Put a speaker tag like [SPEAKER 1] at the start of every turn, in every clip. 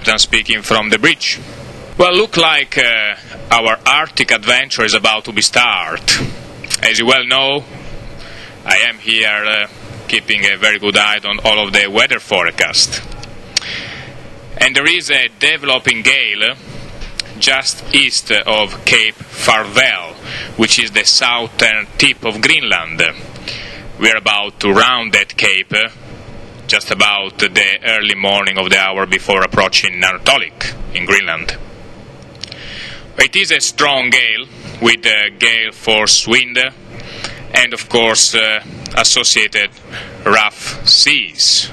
[SPEAKER 1] Captain speaking from the bridge. Well, look like our Arctic adventure is about to be started. As you well know, I am here keeping a very good eye on all of the weather forecast. And there is a developing gale just east of Cape Farvel, which is the southern tip of Greenland. We are about to round that cape just about the early morning of the hour before approaching Nanortalik in Greenland. It is a strong gale with gale force wind and of course associated rough seas.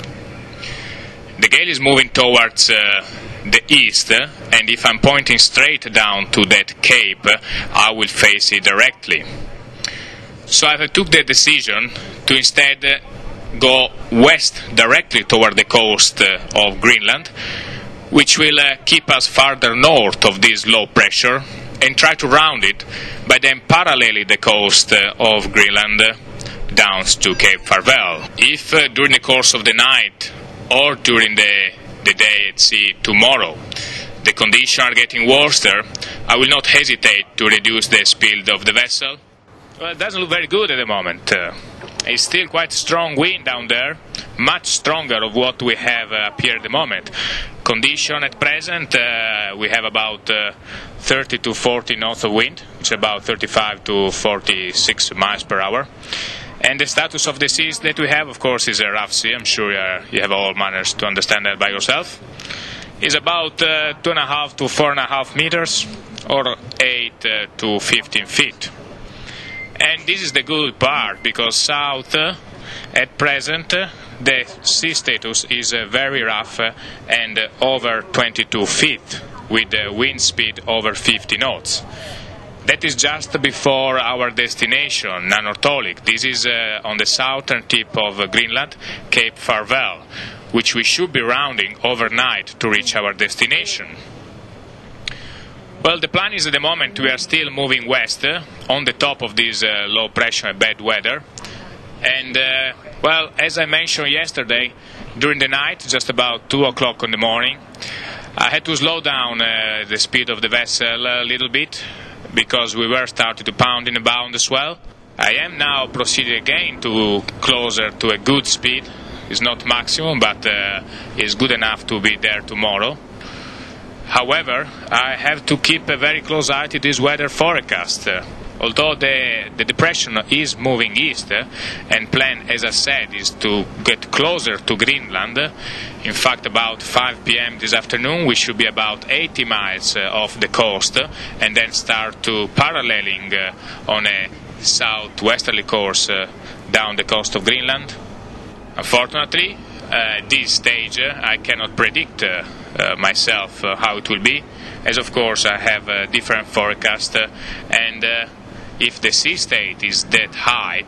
[SPEAKER 1] The gale is moving towards the east, and if I'm pointing straight down to that cape, I will face it directly. So I took the decision to instead go west directly toward the coast of Greenland, which will keep us farther north of this low pressure, and try to round it by then paralleling the coast of Greenland down to Cape Farvel. If during the course of the night or during the day at sea tomorrow the conditions are getting worse, I will not hesitate to reduce the speed of the vessel. Well, it doesn't look very good at the moment. It's still quite strong wind down there, much stronger of what we have up here at the moment. Condition at present, we have about 30 to 40 knots of wind, which is about 35 to 46 miles per hour. And the status of the seas that we have, of course, is a rough sea. I'm sure you have all manners to understand that by yourself. It's about 2.5 to 4.5 meters, or 8 to 15 feet. And this is the good part, because south, at present, the sea status is very rough and over 22 feet, with a wind speed over 50 knots. That is just before our destination, Nanortalik. This is on the southern tip of Greenland, Cape Farvel, which we should be rounding overnight to reach our destination. Well, the plan is at the moment we are still moving west on the top of this low pressure and bad weather. And, well, as I mentioned yesterday, during the night, just about 2 o'clock in the morning, I had to slow down the speed of the vessel a little bit, because we were starting to pound in the bow on the swell. I am now proceeding again to closer to a good speed. It's not maximum, but it's good enough to be there tomorrow. However, I have to keep a very close eye to this weather forecast. Although the depression is moving east, and plan, as I said, is to get closer to Greenland. In fact, about 5 p.m. this afternoon, we should be about 80 miles off the coast, and then start to paralleling on a southwesterly course down the coast of Greenland. Unfortunately, at this stage, I cannot predict myself how it will be, as of course I have a different forecast, and if the sea state is that high,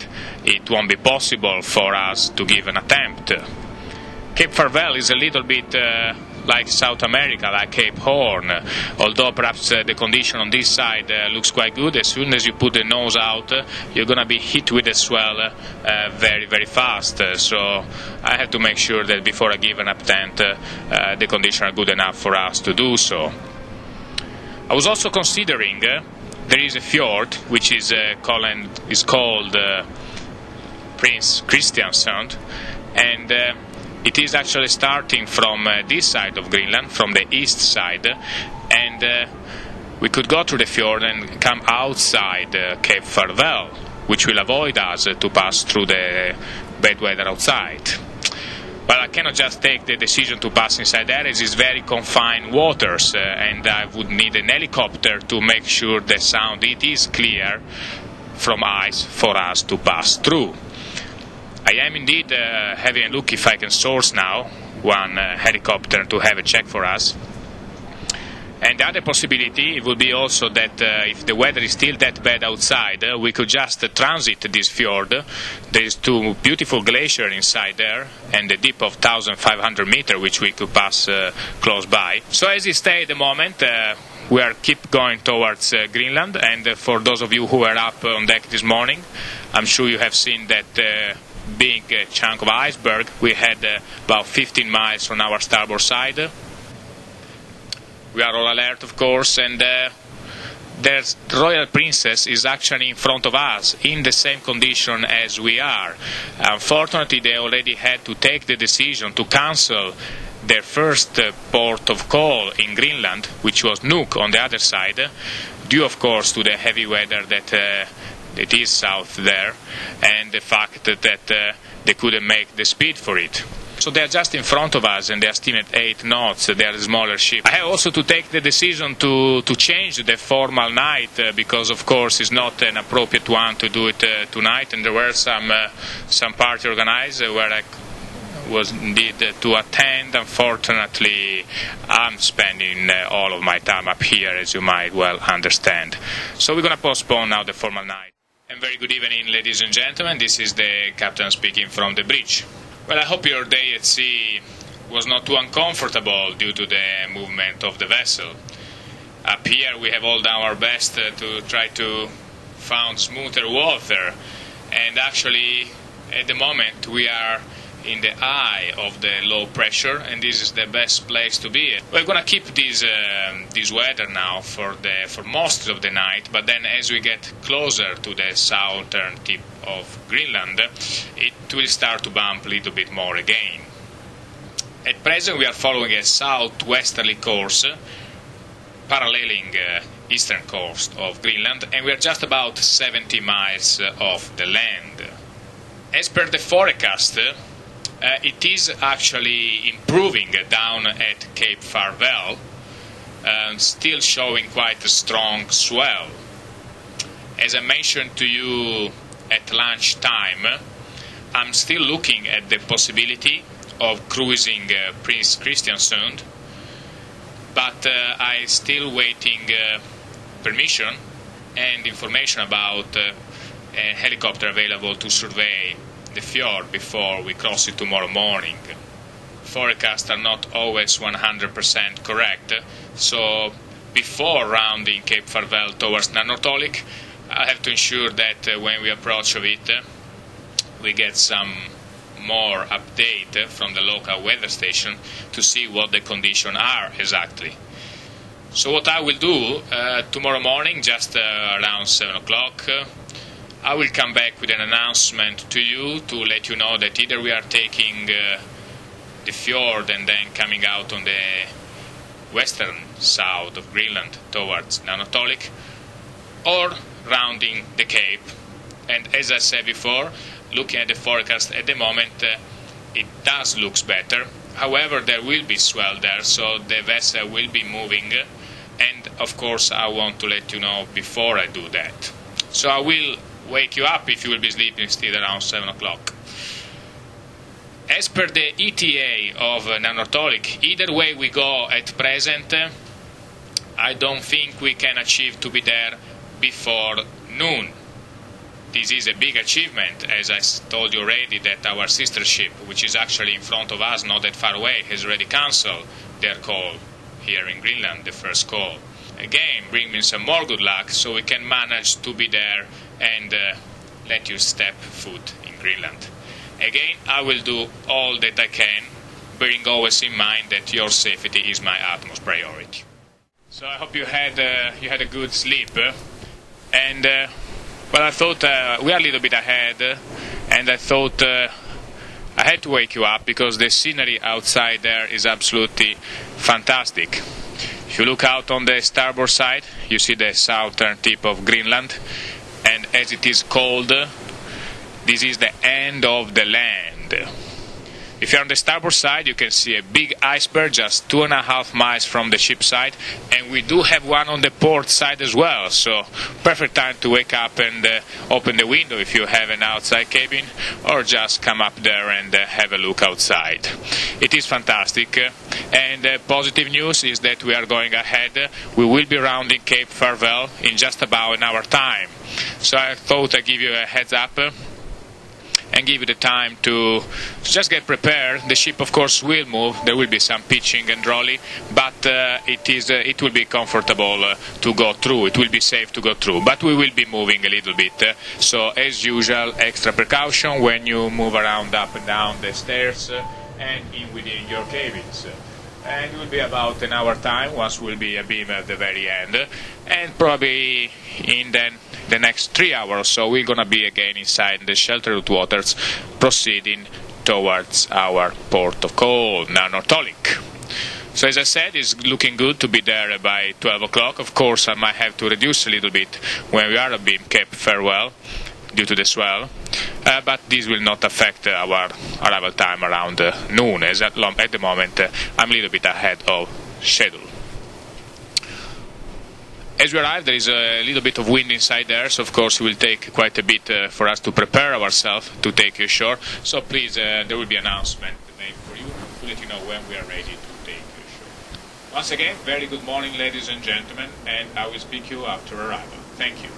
[SPEAKER 1] it won't be possible for us to give an attempt. Cape Farvel is a little bit like South America, like Cape Horn, although perhaps the condition on this side looks quite good. As soon as you put the nose out, you're going to be hit with the swell very, very fast. So I have to make sure that before I give an attempt, the conditions are good enough for us to do so. I was also considering there is a fjord which is called Prince Christian Sound, and it is actually starting from this side of Greenland, from the east side, and we could go to the fjord and come outside Cape Farvel, which will avoid us to pass through the bad weather outside. But I cannot just take the decision to pass inside there, as it's very confined waters, and I would need an helicopter to make sure the sound it is clear from ice for us to pass through. I am indeed having a look if I can source now one helicopter to have a check for us. And the other possibility would be also that if the weather is still that bad outside, we could just transit this fjord. There is 2 beautiful glaciers inside there, and a dip of 1,500 meters, which we could pass close by. So as it stays at the moment, we are keep going towards Greenland, and for those of you who were up on deck this morning, I'm sure you have seen that big chunk of iceberg. We had about 15 miles on our starboard side. We are all alert, of course, and the Royal Princess is actually in front of us, in the same condition as we are. Unfortunately, they already had to take the decision to cancel their first port of call in Greenland, which was Nuuk on the other side, due, of course, to the heavy weather that it is south there, and the fact that they couldn't make the speed for it. So they are just in front of us, and they are still at 8 knots. They are a smaller ship. I have also to take the decision to change the formal night, because, of course, it's not an appropriate one to do it tonight, and there were some party organized where I was indeed to attend. Unfortunately, I'm spending all of my time up here, as you might well understand. So we're going to postpone now the formal night. And very good evening, ladies and gentlemen. This is the captain speaking from the bridge. Well, I hope your day at sea was not too uncomfortable due to the movement of the vessel. Up here we have all done our best to try to find smoother water, and actually at the moment we are in the eye of the low pressure, and this is the best place to be. We're going to keep this weather now for most of the night, but then as we get closer to the southern tip of Greenland, it will start to bump a little bit more again. At present we are following a southwesterly course, paralleling eastern coast of Greenland, and we are just about 70 miles off the land. As per the forecast, it is actually improving down at Cape Farvel, still showing quite a strong swell. As I mentioned to you at lunchtime, I'm still looking at the possibility of cruising Prince Christian Sound, but I'm still waiting permission and information about a helicopter available to survey the fjord before we cross it tomorrow morning. Forecasts are not always 100% correct, so before rounding Cape Farvel towards Nanortalik, I have to ensure that when we approach of it, we get some more update from the local weather station to see what the conditions are exactly. So what I will do tomorrow morning, just around 7 o'clock, I will come back with an announcement to you to let you know that either we are taking the fjord and then coming out on the western south of Greenland towards Nanortalik, or rounding the Cape. And as I said before, looking at the forecast at the moment, it does look better. However, there will be swell there, so the vessel will be moving, and of course I want to let you know before I do that. So I will wake you up if you will be sleeping still around 7 o'clock. As per the ETA of Nanortalik, either way we go at present, I don't think we can achieve to be there before noon. This is a big achievement, as I told you already, that our sister ship, which is actually in front of us, not that far away, has already cancelled their call here in Greenland, the first call. Again, bring me some more good luck so we can manage to be there and let you step foot in Greenland. Again, I will do all that I can, bearing always in mind that your safety is my utmost priority. So I hope you had a good sleep, and well, I thought we are a little bit ahead, and I thought I had to wake you up because the scenery outside there is absolutely fantastic. If you look out on the starboard side, you see the southern tip of Greenland, and as it is called, this is the end of the land. If you're on the starboard side, you can see a big iceberg just 2.5 miles from the ship side, and we do have one on the port side as well, so perfect time to wake up and open the window if you have an outside cabin, or just come up there and have a look outside. It is fantastic, and positive news is that we are going ahead. We will be rounding Cape Farvel in just about an hour time, so I thought I'd give you a heads up and give you the time to just get prepared. The ship, of course, will move. There will be some pitching and rolling, but it will be comfortable to go through. It will be safe to go through, but we will be moving a little bit. So, as usual, extra precaution when you move around up and down the stairs and in within your cabins. and it will be about an hour time once will be a beam at the very end, and probably in the next 3 hours or so we're gonna be again inside the sheltered waters, proceeding towards our port of call, Nanortalik. So as I said, it's looking good to be there by 12 o'clock. Of course, I might have to reduce a little bit when we are at beam Cape Farewell due to the swell, but this will not affect our arrival time around noon, as at the moment I'm a little bit ahead of schedule. As we arrive, there is a little bit of wind inside there, so of course it will take quite a bit for us to prepare ourselves to take you ashore. So please, there will be an announcement made for you to let you know when we are ready to take you ashore. Once again, very good morning, ladies and gentlemen, and I will speak to you after arrival. Thank you.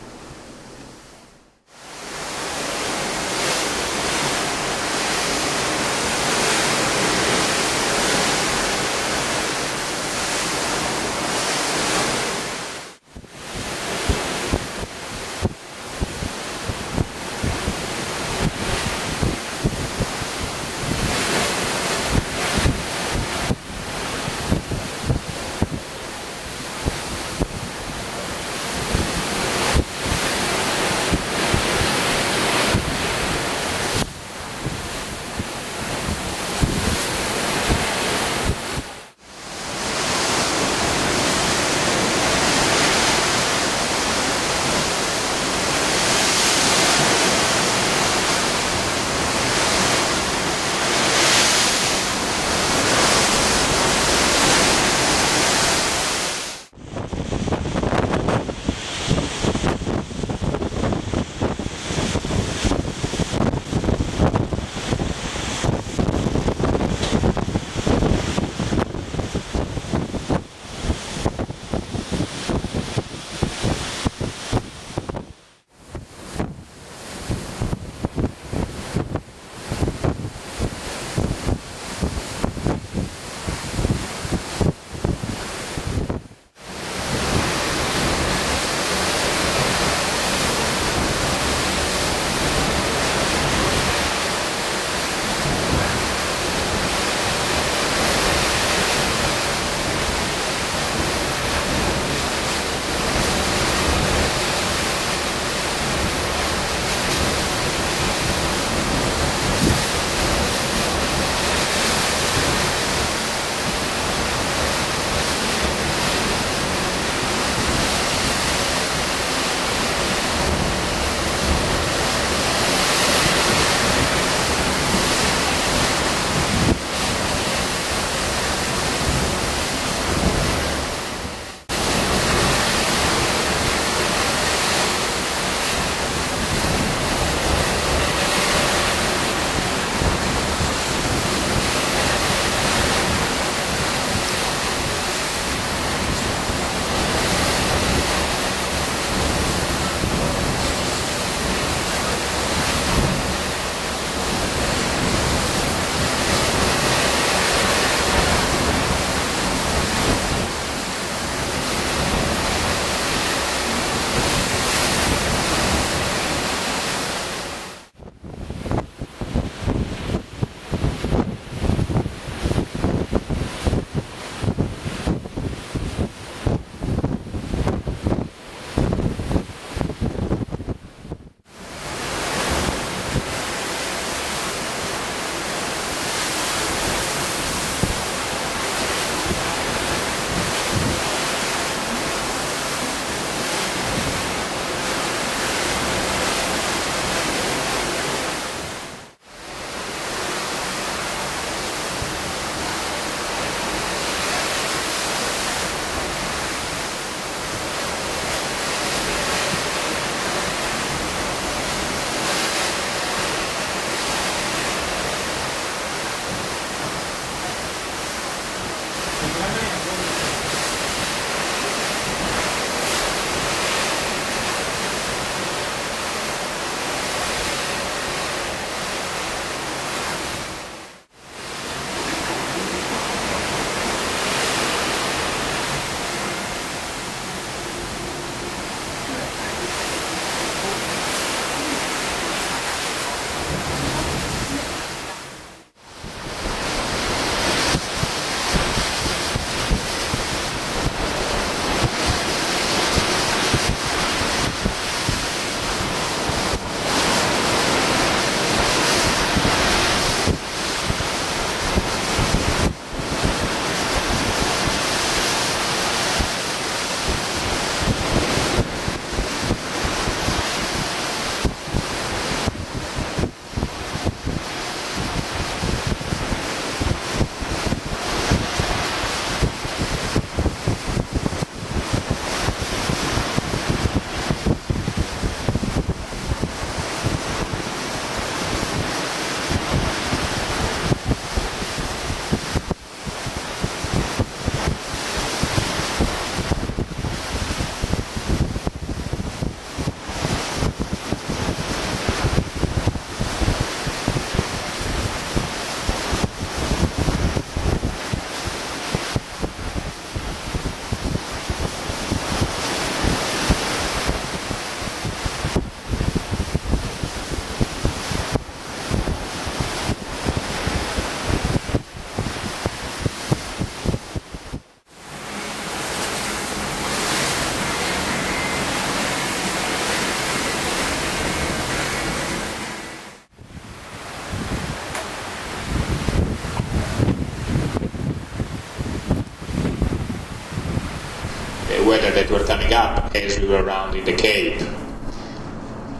[SPEAKER 2] weather that were coming up as we were around in the Cape.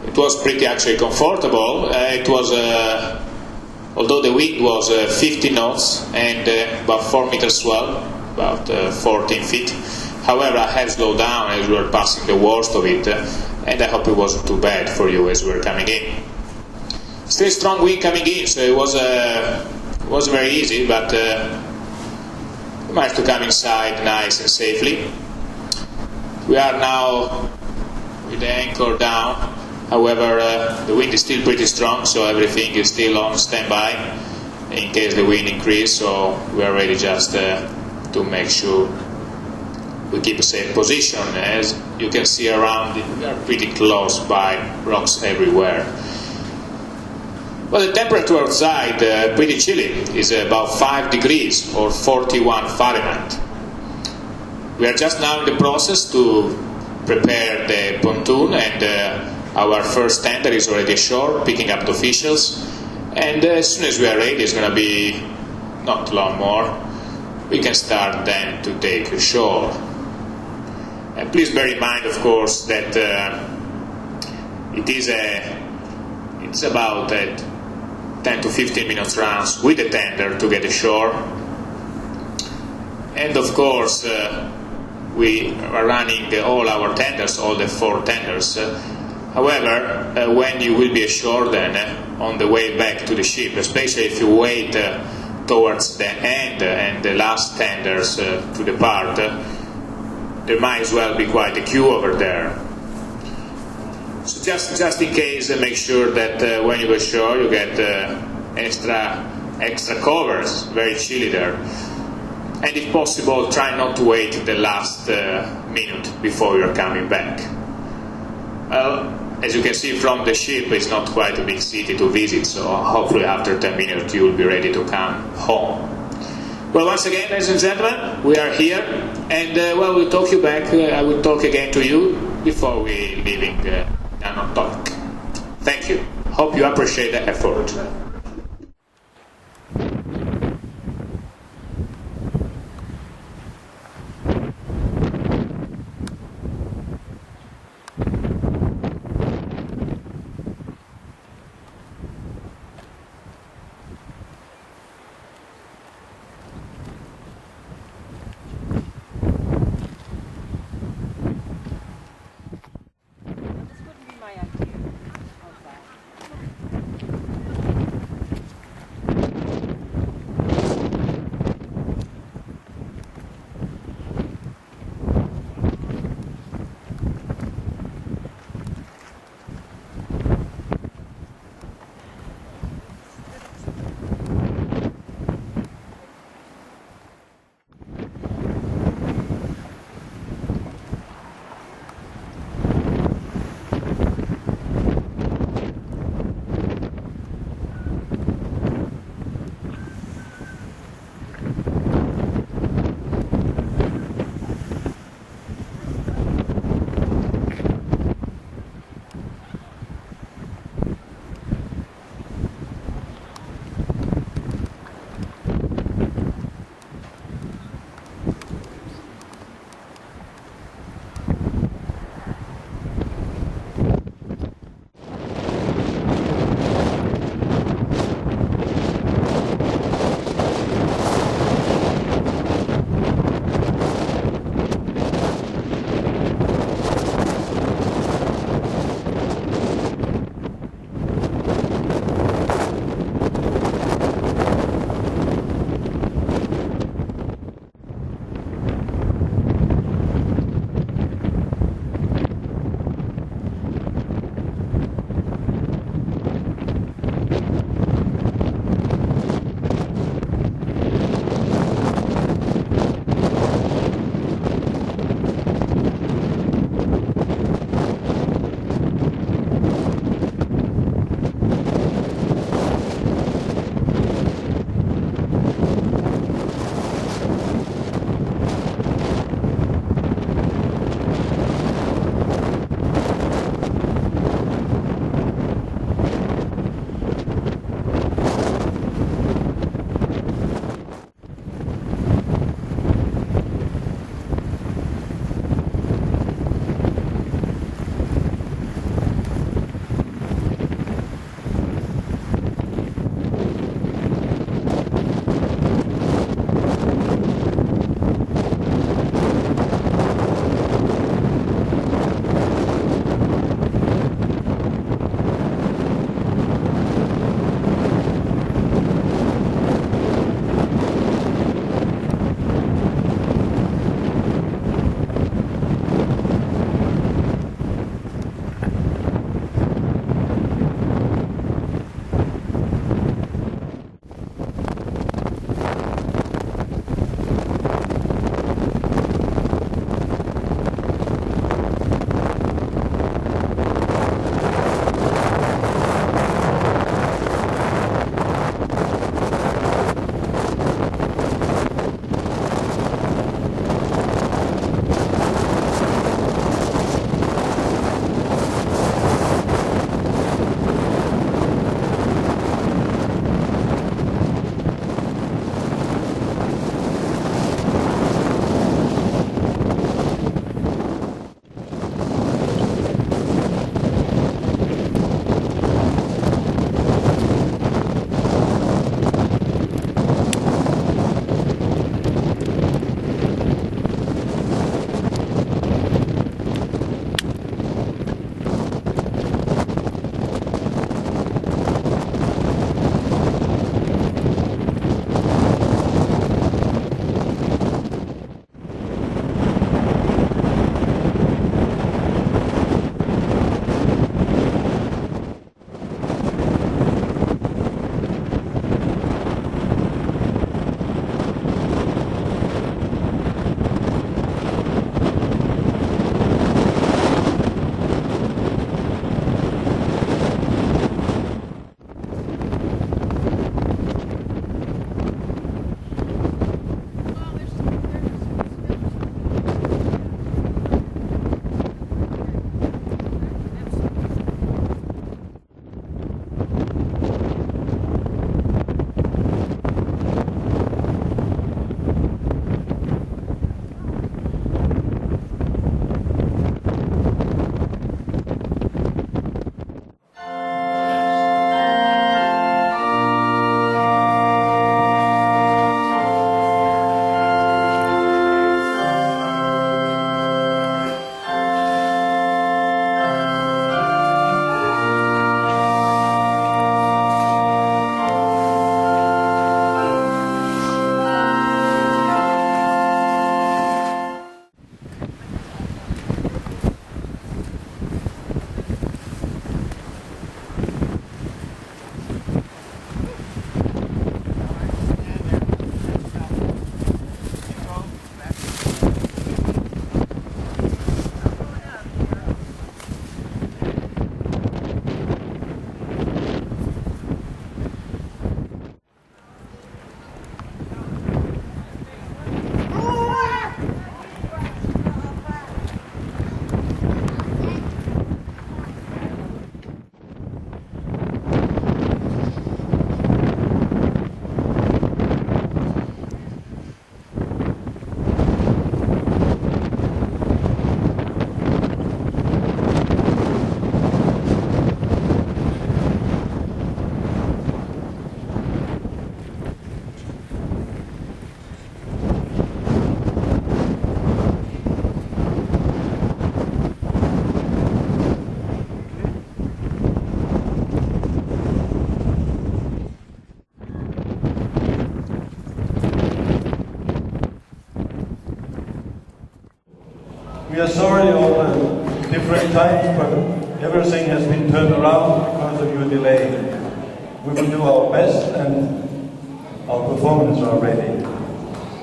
[SPEAKER 2] It was pretty actually comfortable. It was, although the wind was 50 knots and about 4 meters swell, about 14 feet. However, I had slowed down as we were passing the worst of it, and I hope it wasn't too bad for you as we were coming in. Still strong wind coming in, so it was very easy, but we managed to come inside nice and safely. We are now with the anchor down. However, the wind is still pretty strong, so everything is still on standby in case the wind increases. So we are ready just to make sure we keep a safe position. As you can see around, we are pretty close by, rocks everywhere. Well, the temperature outside, pretty chilly, is about 5 degrees or 41 Fahrenheit. We are just now in the process to prepare the pontoon, and our first tender is already ashore, picking up the officials. And as soon as we are ready, it's going to be not long more, we can start then to take ashore. And please bear in mind, of course, that it's about 10 to 15 minutes rounds with the tender to get ashore. And of course, we are running all our tenders, all the 4 tenders. However, when you will be ashore then, on the way back to the ship, especially if you wait towards the end and the last tenders to depart, there might as well be quite a queue over there. So just in case, make sure that when you go ashore you get extra covers, very chilly there. And if possible, try not to wait the last minute before you're coming back. Well, as you can see from the ship, it's not quite a big city to visit, so hopefully after 10 minutes you will be ready to come home. Well, once again, ladies and gentlemen, we are here, and we'll talk you back. I will talk again to you before we leaving Nanortalik. Thank you. Hope you appreciate the effort.
[SPEAKER 3] everything has been turned around because of your delay. We will do our best and our performance are ready.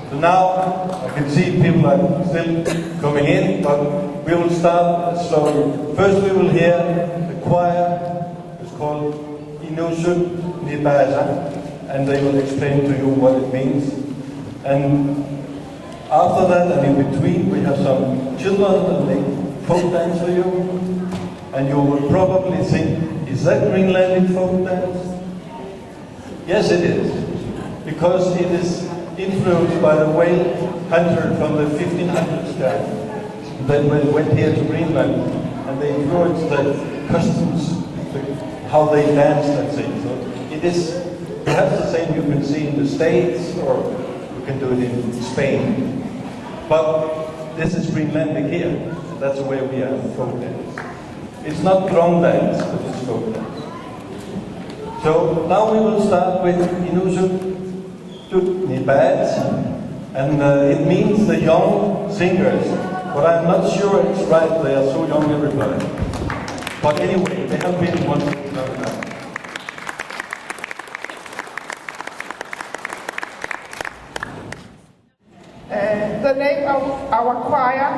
[SPEAKER 3] So now I can see people are still coming in, but we will start slowly. First we will hear the choir. It's called Inusut Nibaza, and they will explain to you what it means. And after that and in between we have some children that make folk dance for you. And you will probably think, is that Greenlandic folk dance? Yes, it is, because it is influenced by the whale hunter from the 1500s guy that went here to Greenland, and they influenced the customs, how they danced and things. So it is perhaps the same you can see in the States, or you can do it in Spain. But this is Greenlandic here. That's the way we have folk dance. It's not drum dance, but it's folk dance. So now we will start with Inusut Nibat, and it means the young singers. But I'm not sure it's right, they are so young, everybody. But anyway, they have been once now.
[SPEAKER 4] The name of our choir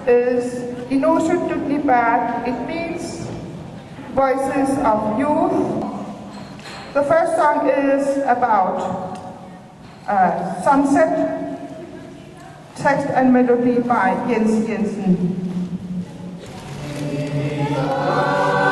[SPEAKER 4] is Inusut Nibat. It means voices of youth. The first song is about sunset, text and melody by Jens Jensen.
[SPEAKER 5] Thank you.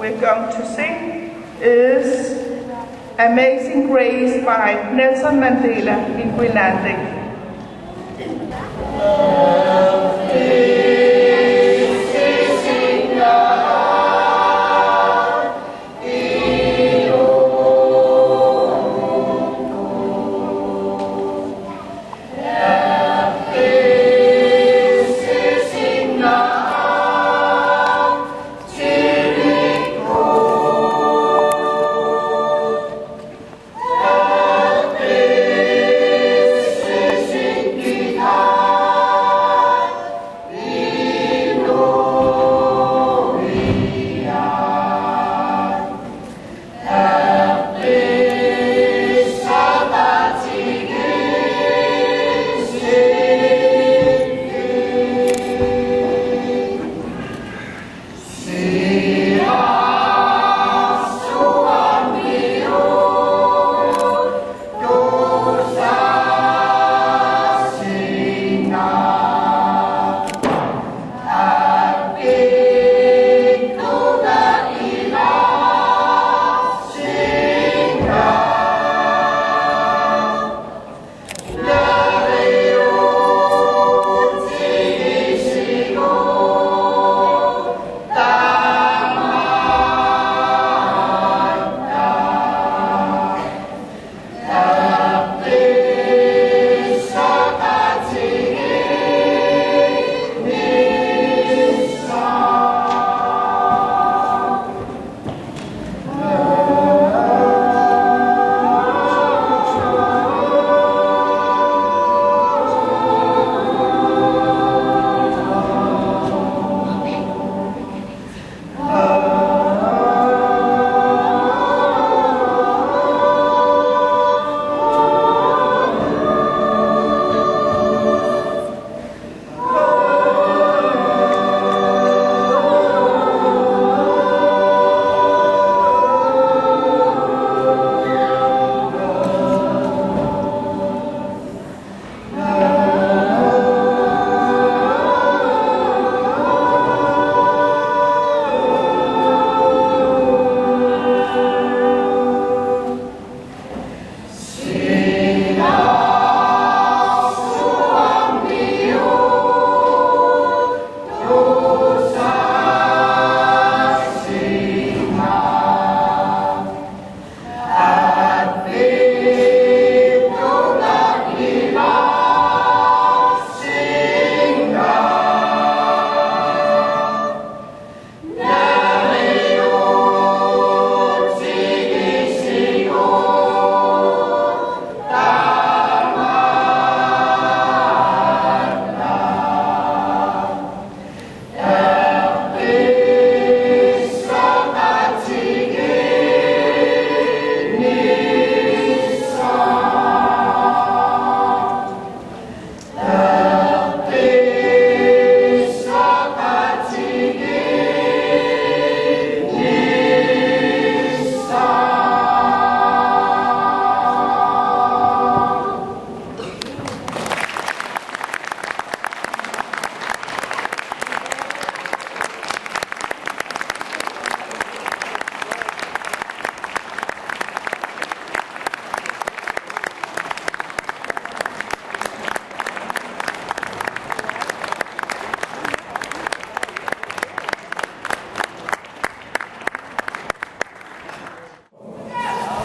[SPEAKER 4] we're going to sing is Amazing Grace by Nelson Mandela in Greenland.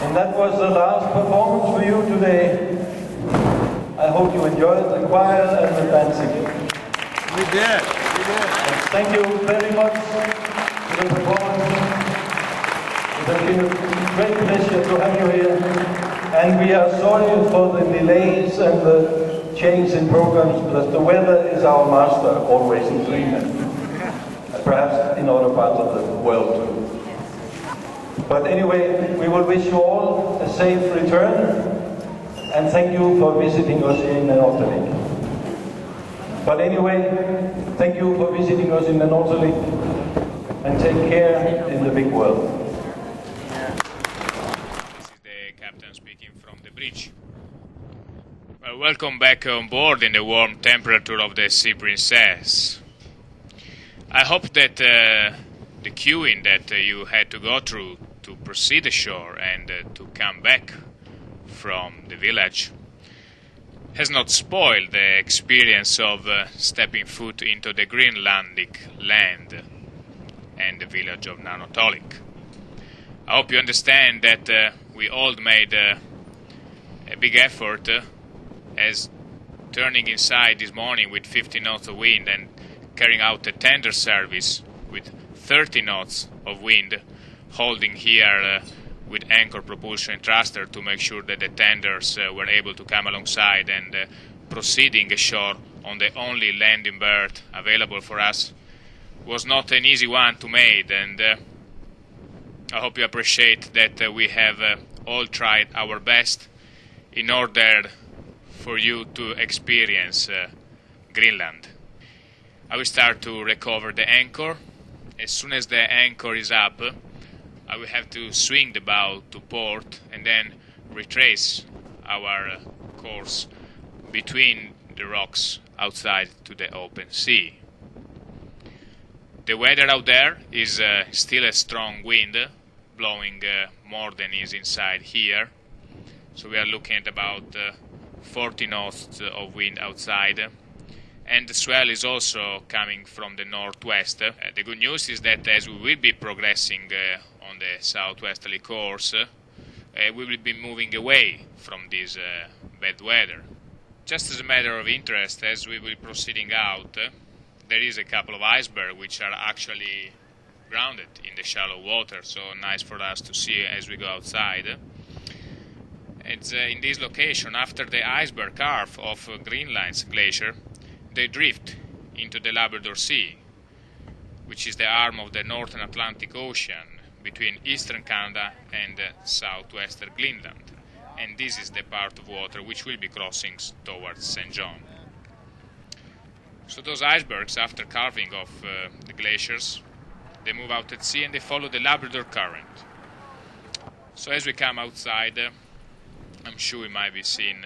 [SPEAKER 3] And that was the last performance for you today. I hope you enjoyed the choir and the dancing.
[SPEAKER 5] We did.
[SPEAKER 3] And thank you very much for the performance. It has been a great pleasure to have you here. And we are sorry for the delays and the change in programs, because the weather is our master always in Greenland. Perhaps in other parts of the world too. But anyway, we will wish you all a safe return, and thank you for visiting us in Nanortalik. But anyway, thank you for visiting us in Nanortalik, and take care in the big world.
[SPEAKER 1] This is the captain speaking from the bridge. Well, welcome back on board in the warm temperature of the Sea Princess. I hope that the queuing that you had to go through to proceed ashore and to come back from the village has not spoiled the experience of stepping foot into the Greenlandic land and the village of Nanortalik. I hope you understand that we all made a big effort as turning inside this morning with 50 knots of wind and carrying out a tender service with 30 knots of wind, holding here with anchor propulsion thruster to make sure that the tenders were able to come alongside and proceeding ashore on the only landing berth available for us was not an easy one to make, and I hope you appreciate that we have all tried our best in order for you to experience Greenland. I will start to recover the anchor. As soon as the anchor is up, I will have to swing the bow to port and then retrace our course between the rocks outside to the open sea. The weather out there is still a strong wind, blowing more than is inside here. So we are looking at about 40 knots of wind outside. And the swell is also coming from the northwest. The good news is that as we will be progressing on the southwesterly course, we will be moving away from this bad weather. Just as a matter of interest, as we will be proceeding out, there is a couple of icebergs which are actually grounded in the shallow water, so nice for us to see as we go outside. It's in this location, after the iceberg carve of Greenland's glacier, they drift into the Labrador Sea, which is the arm of the Northern Atlantic Ocean between eastern Canada and southwestern Greenland. And this is the part of water which will be crossing towards St. John. So those icebergs, after carving of the glaciers, they move out at sea and they follow the Labrador current. So as we come outside, I'm sure we might be seeing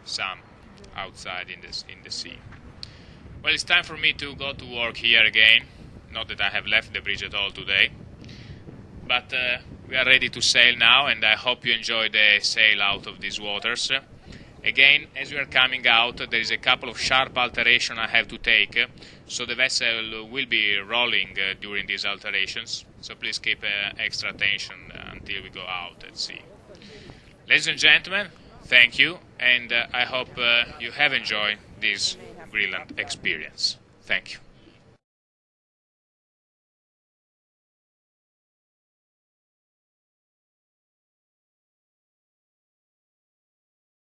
[SPEAKER 1] some outside in the sea. Well, it's time for me to go to work here again. Not that I have left the bridge at all today, but we are ready to sail now, and I hope you enjoy the sail out of these waters. Again, as we are coming out, there is a couple of sharp alterations I have to take, so the vessel will be rolling during these alterations, so please keep extra attention until we go out at sea. Ladies and gentlemen, thank you, and I hope you have enjoyed this Greenland experience. Thank you.